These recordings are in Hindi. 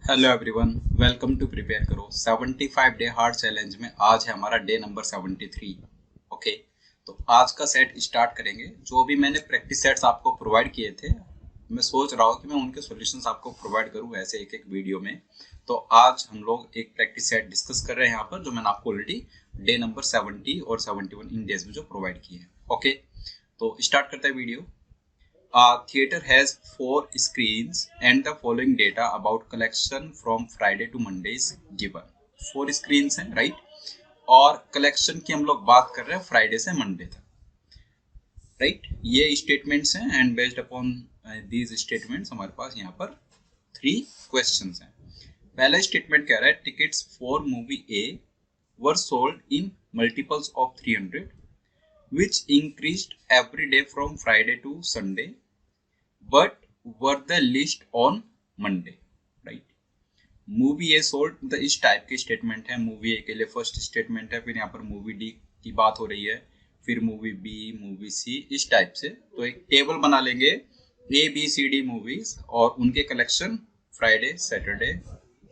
Hello everyone, welcome to prepare करो 75 डे हार्ड चैलेंज में आज है हमारा डे नंबर 73। ओके, तो आज का सेट स्टार्ट करेंगे। जो भी मैंने प्रैक्टिस सेट्स आपको प्रोवाइड किए थे, मैं सोच रहा हूँ कि मैं उनके सॉल्यूशंस आपको प्रोवाइड करूँ ऐसे एक एक वीडियो में। तो आज हम लोग एक प्रैक्टिस सेट डिस्कस कर रहे हैं यहाँ पर, जो मैंने आपको ऑलरेडी डे नंबर 70 और 71 इन डेज में जो प्रोवाइड किए हैं। ओके, तो स्टार्ट करते हैं video. A theater has 4 screens and the following data about collection from Friday to Monday is given. 4 screens हैं, राइट? और कलेक्शन की हम लोग बात कर रहे हैं फ्राइडे से मंडे तक, राइट? ये स्टेटमेंट्स हैं and based upon these statements हमारे पास यहाँ पर 3 क्वेश्चंस हैं। पहला स्टेटमेंट कह रहा है tickets for movie A were sold in multiples of 300 which increased every day from Friday to Sunday but were the list on Monday, right? Movie A sold, मतलब इस टाइप की स्टेटमेंट है। मूवी ए के लिए फर्स्ट स्टेटमेंट है, फिर यहाँ पर मूवी डी की बात हो रही है, फिर मूवी बी, मूवी सी, इस टाइप से। तो एक टेबल बना लेंगे A B C D movies और उनके collection Friday, Saturday,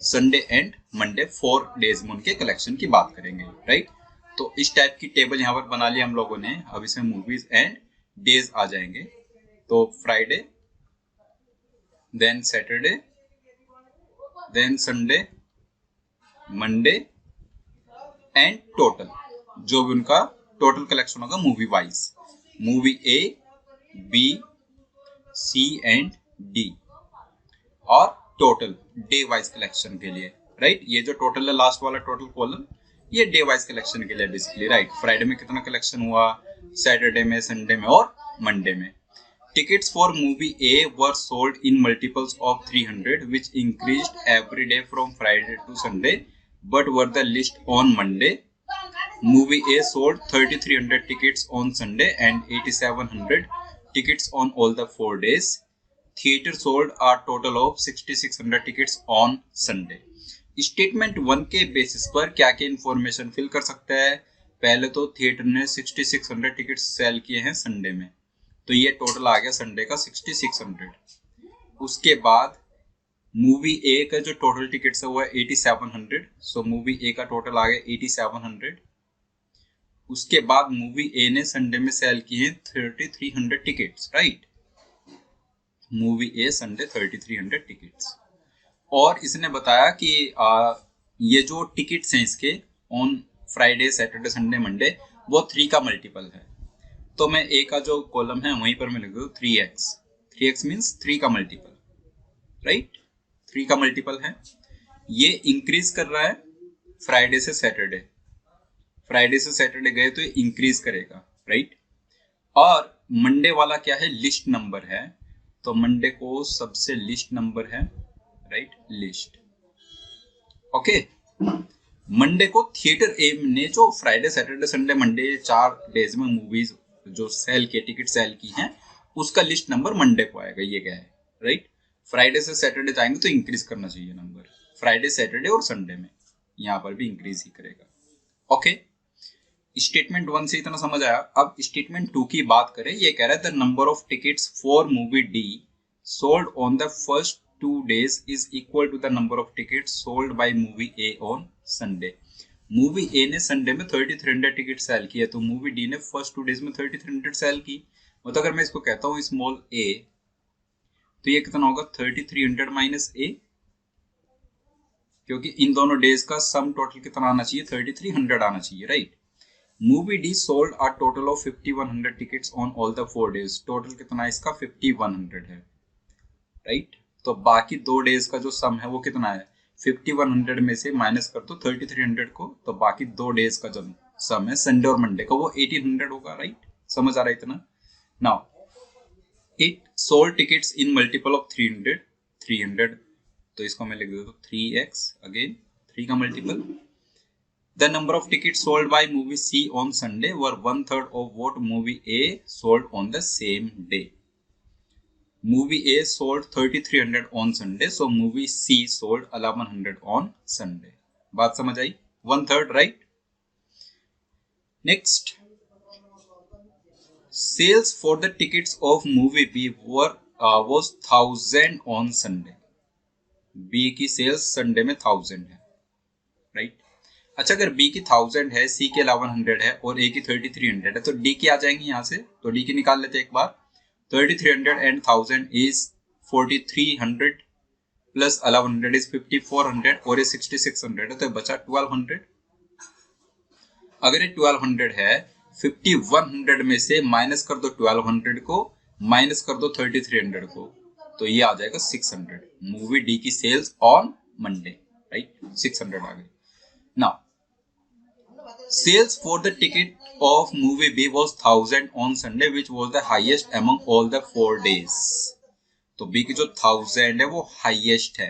Sunday and Monday 4 days में उनके कलेक्शन की बात करेंगे, राइट? तो इस टाइप की टेबल यहाँ पर बना लिया हम लोगों ने। अब इसमें मूवीज एंड डेज आ जाएंगे। तो Friday, then Saturday, then Sunday, Monday and total, जो भी उनका टोटल कलेक्शन होगा movie wise, movie A, B, C and D, और टोटल डे वाइज कलेक्शन के लिए, राइट? ये जो टोटल है लास्ट वाला टोटल कॉलम, ये डे वाइज कलेक्शन के लिए बेसिकली, राइट? फ्राइडे में कितना कलेक्शन हुआ, सैटरडे में, संडे में और मंडे में। Tickets for movie A were sold in multiples of 300, which increased every day from Friday to Sunday, but were the list on Monday. Movie A sold 3,300 tickets on Sunday and 8,700 tickets on all the 4 days. Theater sold a total of 6,600 tickets on Sunday. Statement 1 के बेसिस पर क्या क्या इंफॉर्मेशन फिल कर सकता है? पहले तो थिएटर ने 6,600 टिकट सेल किए हैं संडे में, तो ये टोटल आ गया संडे का 6,600। उसके बाद मूवी ए का जो टोटल टिकट्स है वो है 8,700, सो मूवी ए का टोटल आ गया 8,700। उसके बाद मूवी ए ने संडे में सेल किए 3,300 टिकट्स, राइट? मूवी ए संडे 3,300 टिकट्स। और इसने बताया कि ये जो टिकट्स हैं इसके on Friday, Saturday, Sunday, Monday, वो 3 का मल्टीपल है। तो मैं ए का जो कॉलम है वहीं पर मैं लिख दूं 3x। 3x मीन्स 3 का मल्टीपल, राइट? 3 का मल्टीपल है। ये इंक्रीज कर रहा है फ्राइडे से सैटरडे। फ्राइडे से सैटरडे गए तो ये इंक्रीज करेगा, राइट? और मंडे वाला क्या है? लिस्ट नंबर है, तो मंडे को सबसे लिस्ट नंबर है, राइट? लिस्ट। ओके, मंडे को थिएटर ए ने जो Friday, Saturday, Sunday, Monday 4 days में मूवीज जो सेल के टिकट सेल की हैं, उसका लिस्ट नंबर मंडे को आएगा। ये क्या है, राइट? फ्राइडे से सैटरडे जाएंगे तो इंक्रीज करना चाहिए नंबर, फ्राइडे, सैटरडे और संडे में, यहाँ पर भी इंक्रीज ही करेगा। ओके, स्टेटमेंट 1 से इतना समझ आया। अब स्टेटमेंट 2 की बात करें। ये कह रहा है the number of tickets for movie D sold on the first 2 days is equal to the number of tickets sold by movie A on Sunday. Movie a ने संडे में 3,300 टिकट सेल किया, तो मूवी डी ने फर्स्ट 2 days में 3,300 सेल की। मतलब अगर मैं इसको कहता हूँ स्मॉल ए, तो ये कितना होगा? 3,300 माइनस ए, क्योंकि इन दोनों डेज का सम टोटल कितना आना चाहिए? 3,300 आना चाहिए, right? Movie D sold a total of 5,100 tickets on all the 4 days। Total कितना इसका? 5,100 है, राइट? तो बाकी 2 डेज का जो सम है वो कितना है? 5,100 में से माइनस कर दो 3,300 को, तो बाकी 2 डेज का जो सम है संडे और मंडे का, वो 1,800 होगा, राइट? समझ आ रहा है इतना? Now it sold tickets in multiple of 300, तो इसको मैं लिख देता हूँ 3x, अगेन 3 का multiple. The number of tickets sold by movie C on Sunday were 1/3 of what movie A sold on the same day. Movie A sold 3,300 on Sunday, so movie C sold 1,100 on Sunday. बात समझ आई? 1/3, right? Next, sales for the tickets of movie B was 1,000 on Sunday. B की सेल्स संडे में 1000 है, राइट। अच्छा, अगर बी की 1000 है, सी की 1100 है और ए की 3300 है, तो डी की आ जाएंगी यहाँ से, तो डी की निकाल लेते हैं एक बार। 3300 एंड 1000 इज 4300 प्लस 1100 इज 5400 और ये 6600 है, तो बचा 1200। अगर ये 1200 है, 5100 में से माइनस कर दो 1200 को, माइनस कर दो 3300 को, तो ये आ जाएगा 600। मूवी डी की सेल्स ऑन मंडे, राइट, 600 आ गई। Now sales for the ticket of movie B was 1000 on Sunday, which was the highest among all the 4 days. तो B की जो 1000 है वो हाईएस्ट है,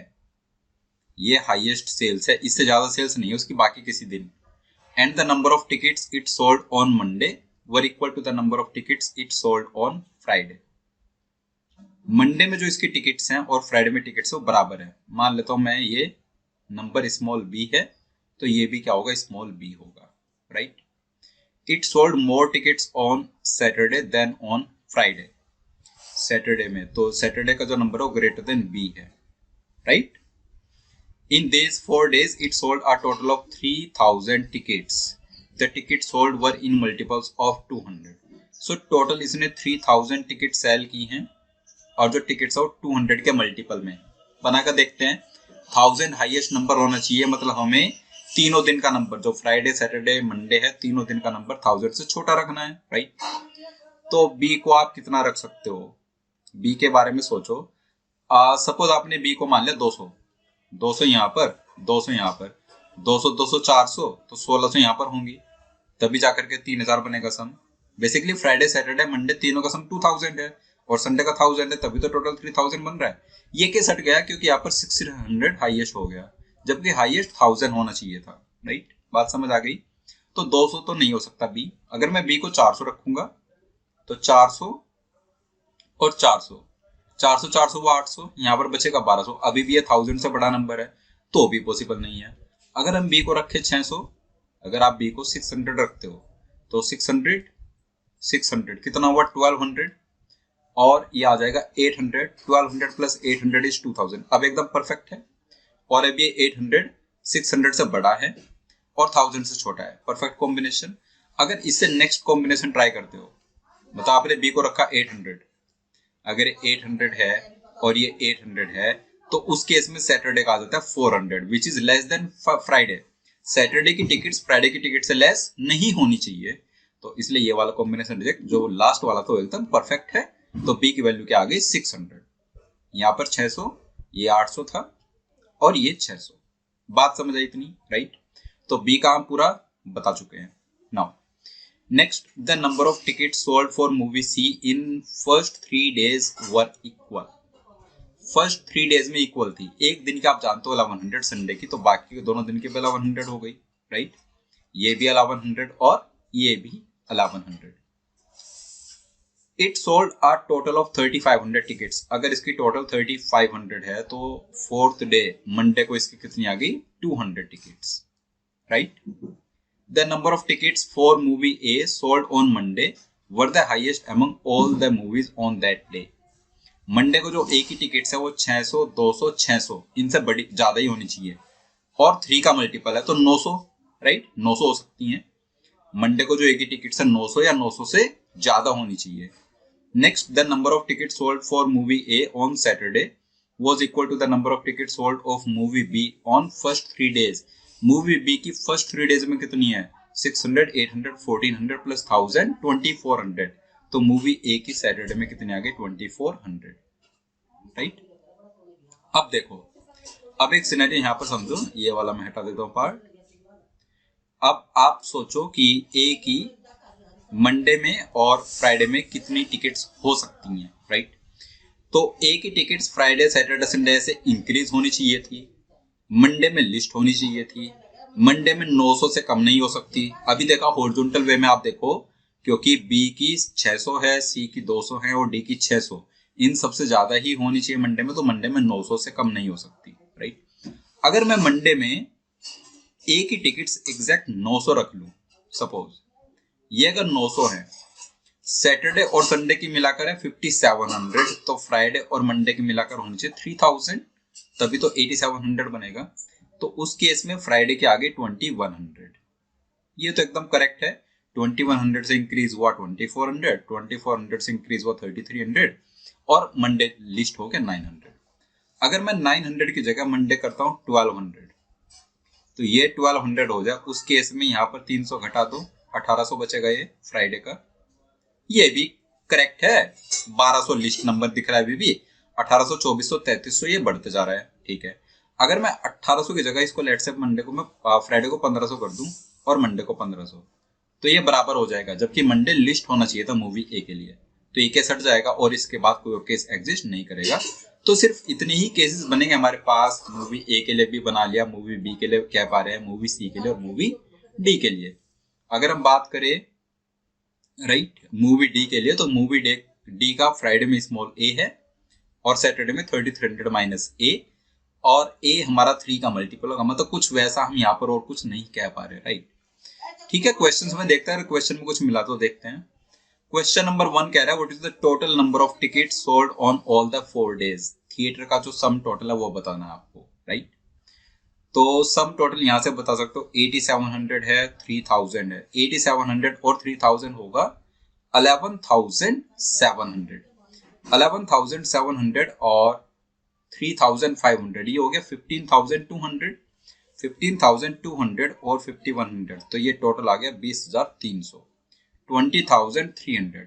ये हाईएस्ट सेल्स है, इससे ज्यादा सेल्स नहीं है उसकी बाकी किसी दिन। And the number of tickets it sold on Monday were equal to the number of tickets it sold on Friday. Monday में जो इसकी टिकट्स हैं और फ्राइडे में टिकट्स वो बराबर है। मान लेता हूं मैं ये नंबर स्मॉल b है, तो ये भी क्या होगा, स्मॉल b होगा, right. It sold more tickets on Saturday than on Friday. Saturday में, तो सैटरडे का जो नंबर है वो ग्रेटर देन b है, right. In these 4 days, it sold a total of 3000 tickets. The tickets sold were in multiples of 200. So total इसने 3000 टिकट सेल की हैं और जो टिकट्स है वो 200 के मल्टीपल में। बनाकर देखते हैं। 1000 हाईएस्ट नंबर होना चाहिए, मतलब हमें तीनों दिन का नंबर, जो फ्राइडे सैटरडे मंडे है, तीनों दिन का नंबर 1000 से छोटा रखना है, राइट। तो बी को आप कितना रख सकते हो, बी के बारे में सोचो। सपोज आपने बी को मान लिया 200, 200 यहाँ पर, 200 यहाँ पर, 200 200 400, तो 1600 यहाँ पर होंगी, तभी जाकर के 3000 बनेगा सम। बेसिकली फ्राइडे सैटरडे मंडे तीनों का सम 2000 है और संडे का 1000 है, तभी तो टोटल 3000 बन रहा है। ये कैसे हट गया, क्योंकि यहाँ पर 600 हाईएस्ट हो गया, जबकि हाईएस्ट 1000 होना चाहिए था, राइट। बात समझ आ गई। तो 200 तो नहीं हो सकता बी। अगर मैं बी को 400 रखूंगा तो 400 और 400, 400 400 वो 800, यहाँ पर बचेगा 1200। अभी भी ये 1000 से बड़ा नंबर है, तो भी पॉसिबल नहीं है। अगर हम बी को रखे 600, अगर आप बी को 600 रखते हो तो 600 600 कितना हुआ 1200, और ये आ जाएगा 800। 1200 प्लस 800 इज 2000। अब एकदम परफेक्ट है। और अब ये 800 600 से बड़ा है और 1000 से छोटा है, परफेक्ट कॉम्बिनेशन। अगर इससे नेक्स्ट कॉम्बिनेशन ट्राई करते हो, मतलब आपने बी को रखा 800, अगर 800 है और ये 800 है, तो उस केस में सैटरडे का आ जाता है 400, which is less than Friday. Saturday की टिकट्स फ्राइडे की टिकट से लेस नहीं होनी चाहिए, तो इसलिए ये वाला कॉम्बिनेशन रिजेक्ट। जो लास्ट वाला तो एकदम परफेक्ट है, तो बी की वैल्यू क्या आ गई 600। यहाँ पर 600, ये 800 था और ये 600। बात समझ आई इतनी, राइट। तो बी का हम पूरा बता चुके हैं। Now next, the number of tickets sold for movie C in first 3 days were equal. First 3 days में इक्वल थी। एक दिन की आप जानते हो 1100 संडे की, तो बाकी के दोनों दिन के भी 1100 हो गई, राइट। ये भी 1100 और ये भी 1100। It sold a total of 3500 tickets. अगर इसकी टोटल 3500 है, तो फोर्थ डे मंडे को इसकी कितनी आ गई 200 tickets, right. The number of tickets for movie A sold on Monday were the highest among all the movies on that day. Monday को जो A की टिकट्स है वो 600 200 600 इनसे बड़ी ज्यादा ही होनी चाहिए, और 3 का मल्टीपल है तो 900, राइट, 900 हो सकती हैं। मंडे को जो A की टिकट्स है 900 या 900 से ज्यादा होनी चाहिए। Next, the number of tickets sold for movie A on Saturday was equal to the number of tickets sold of movie B on first 3 days. Movie B की फर्स्ट 3 डेज में कितनी है 600 800 1400 प्लस 1000 2400। तो मूवी ए की सैटरडे में कितनी आ गई 2400, राइट। अब देखो, अब एक सिनेरियो यहां पर समझो, ये वाला मैं हटा देता हूं पार्ट। अब आप सोचो कि ए की मंडे में और फ्राइडे में कितनी टिकट्स हो सकती हैं, राइट। तो ए की टिकट्स फ्राइडे सैटरडे संडे से इंक्रीज होनी चाहिए थी, मंडे में लिस्ट होनी चाहिए थी, मंडे में 900 से कम नहीं हो सकती। अभी देखा हॉरिजॉन्टल वे में आप देखो, क्योंकि बी की 600 है, सी की 200 है और डी की 600, इन सबसे ज्यादा ही होनी चाहिए मंडे में, तो मंडे में 900 से कम नहीं हो सकती, राइट। अगर मैं मंडे में ए की टिकट्स एग्जैक्ट 900 रख लूं, सपोज ये अगर 900 है, सैटरडे और संडे की मिलाकर है 5700, तो फ्राइडे और मंडे की मिलाकर होनी चाहिए 3000, तभी तो 8700 बनेगा। तो उस केस में फ्राइडे के आगे 2100, ये तो एकदम करेक्ट है। 2100 से इंक्रीज हुआ 2400, 2400 से इंक्रीज हुआ 3300 और मंडे लिस्ट हो गया 900। अगर मैं 900 की जगह मंडे करता हूँ 1200, तो ये 1200 हो जाए। उस केस में यहाँ पर 300 घटा दो, 1800 बचेगा ये फ्राइडे का। ये भी करेक्ट है। 1200 लिस्ट नंबर दिख रहा है अभी भी। 1800, 2400, 3300 ये बढ़ते जा रहा है। ठीक है, अगर मैं 1800 की जगह इसको लेट से मंडे को मैं फ्राइडे को 1500 कर दूं और मंडे को 1500, तो ये बराबर हो जाएगा। जबकि मंडे लिस्ट होना चाहिए था मूवी ए के लिए, तो ये केस हट जाएगा और इसके बाद कोई और केस एग्जिस्ट नहीं करेगा। तो सिर्फ इतने ही केसेस बनेंगे हमारे पास। मूवी ए के लिए भी बना लिया, मूवी बी के लिए कह पा रहे हैं, मूवी सी के लिए और मूवी डी के लिए। अगर हम बात करें राइट मूवी डी के लिए, तो मूवी डी का फ्राइडे में स्मॉल ए है और सैटरडे में 3300 माइनस ए, और ए हमारा 3 का मल्टीपल होगा। मतलब कुछ वैसा हम यहाँ पर और कुछ नहीं कह पा रहे। राइट, ठीक है। क्वेश्चन में देखते हैं, क्वेश्चन में कुछ मिला तो देखते हैं। क्वेश्चन नंबर 1 कह रहा है what is the total number of ticket sold on all the 4 days. Theatre का जो सम टोटल है वो बताना है आपको। राइट, तो सम टोटल यहां से बता सकते हो। 8700 है, 3000 है। 8700 और 3000 होगा 11700। 11700 और 3500 ये हो गया 15200। 15200 और 5100, तो ये टोटल आ गया 20300, 20300।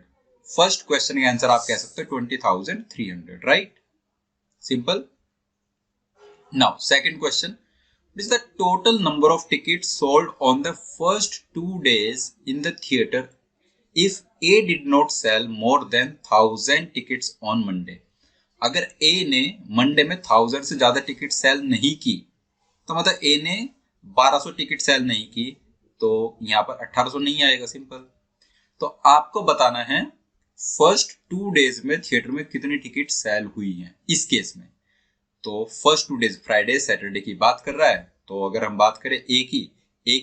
फर्स्ट क्वेश्चन का आंसर आप कह सकते हो 20300। Right, simple. Now second question, is the total number of tickets sold on the first 2 days in the theater if A did not sell more than 1000 tickets on Monday। अगर A ने मंडे में 1000 से ज्यादा टिकट सेल नहीं की, तो मतलब A ने 1200 टिकट सेल नहीं की, तो यहाँ पर 1800 नहीं आएगा। सिंपल। तो आपको बताना है फर्स्ट 2 डेज में थिएटर में कितनी टिकट सेल हुई हैं इस केस में। तो फर्स्ट 2 डेज फ्राइडे सैटरडे की बात कर रहा है। तो अगर हम बात करें ए की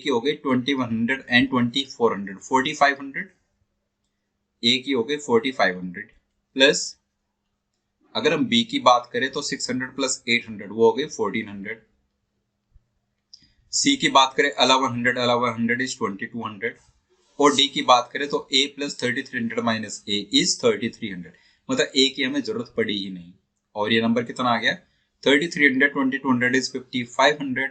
हो गई 2100 एंड 2400, 4500। ए की हो गई 4500 प्लस, अगर हम बी की बात करें तो 600 प्लस 800 वो हो गई 1400। सी की बात करें 1100 इज 2200 और डी की बात करें तो ए प्लस 3300 माइनस ए इज 3300। मतलब ए की हमें जरूरत पड़ी ही नहीं। और ये नंबर कितना आ गया 3300, 2200 is 5500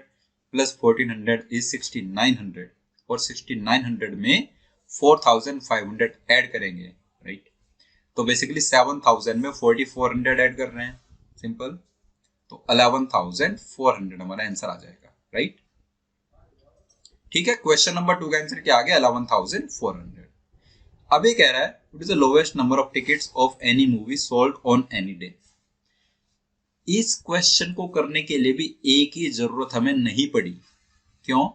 प्लस 1400 is 6900 और 6900 में 4500 ऐड करेंगे। राइट, तो बेसिकली 7000 में 4400 ऐड कर रहे हैं। सिंपल। तो 11400 हमारा आंसर आ जाएगा। राइट, ठीक है। क्वेश्चन नंबर 2 का आंसर क्या आ गया 11400। अब ये कह रहा है what is the lowest number of tickets of any movie sold on any day. इस क्वेश्चन को करने के लिए भी ए की जरूरत हमें नहीं पड़ी। क्यों?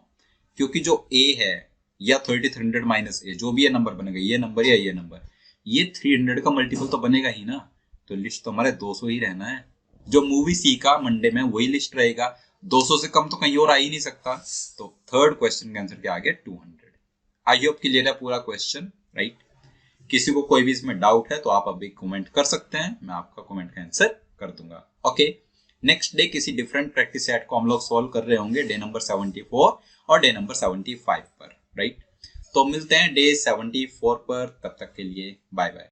क्योंकि जो ए है या 3300 माइनस ए, जो भी ये नंबर बनेगा, ये नंबर या ये नंबर, ये 300 का मल्टीपल तो बनेगा ही ना। तो लिस्ट तो हमारे 200 ही रहना है। जो मूवी सी का मंडे में वही लिस्ट रहेगा, 200 से कम तो कहीं और आ ही नहीं सकता। तो थर्ड क्वेश्चन का आंसर क्या आ गया 200। आई होप क्लियर है पूरा क्वेश्चन। राइट, किसी को कोई भी इसमें डाउट है तो आप अभी कमेंट कर सकते हैं, मैं आपका कमेंट का आंसर कर दूंगा। ओके, नेक्स्ट डे किसी डिफरेंट प्रैक्टिस सेट को हम लोग सॉल्व कर रहे होंगे डे नंबर 74 और डे नंबर 75 पर। राइट, तो मिलते हैं डे 74 पर। तब तक के लिए बाय बाय।